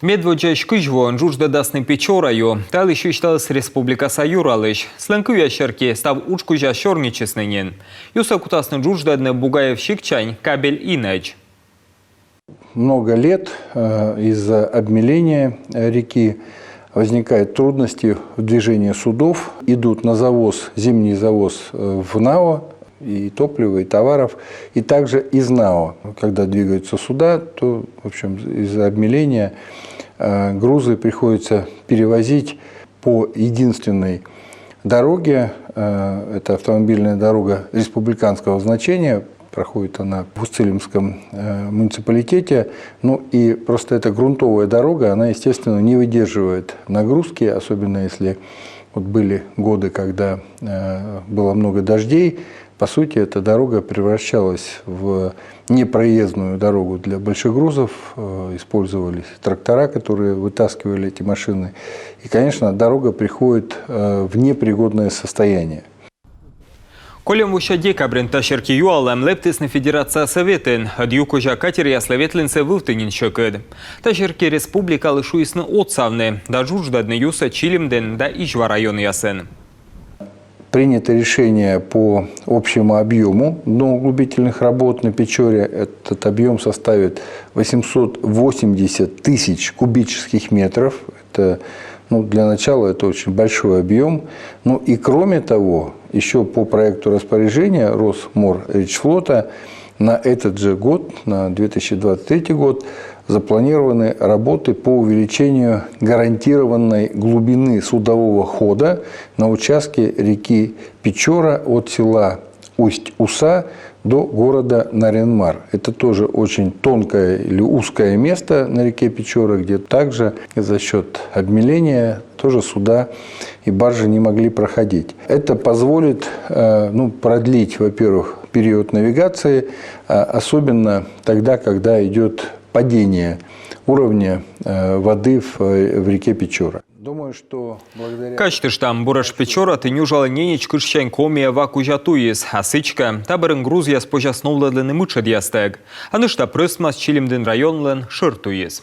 Медводжа шкыжво жужда дасны Печораю, тал еще считалась республика Саюралыш. Сленкуя щерки став учкужа щорничеснынен. Юса кутасны жужда дне Бугаев Шикчань кабель инач. Много лет из-за обмеления реки возникают трудности в движении судов. Идут на завоз, зимний завоз в НАО, и топлива, и товаров, и также из НАО. Когда двигаются суда, то, в общем, из-за обмеления грузы приходится перевозить по единственной дороге. Это автомобильная дорога республиканского значения. Проходит она в Усть-Илимском муниципалитете. Ну и просто эта грунтовая дорога, она, естественно, не выдерживает нагрузки, особенно если вот были годы, когда было много дождей. По сути, эта дорога превращалась в непроездную дорогу для больших грузов. Использовались трактора, которые вытаскивали эти машины. И, конечно, дорога приходит в непригодное состояние. Колем вуща декабрин ташерки юалам лептисны федерация советен, дюкужа катер ясловетлинце вылтынин шокыд. Ташерки республика лишуисны отсавны, да жуждадны юса Чилимден, да Ижва район ясен. Принято решение по общему объему дноуглубительных работ на Печоре. Этот объем составит 880 тысяч кубических метров. Это, для начала это очень большой объем. Ну и кроме того, еще по проекту распоряжения Росморречфлота на этот же год, на 2023 год, запланированы работы по увеличению гарантированной глубины судового хода на участке реки Печора от села Усть-Уса до города Нарьян-Мар. Это тоже очень тонкое или узкое место на реке Печора, где также за счет обмеления тоже суда и баржи не могли проходить. Это позволит продлить, во-первых, период навигации, особенно тогда, когда идет падение уровня воды в реке Печора. Думаю, что благодаря... Качтыштам бураш Печора ты нюжала ненеч кышчань комия вакужа туис, а сычка табырын Грузия спожасновладлены мыча дьястег. Анышта прысмас Чилимден районлен шыр туис.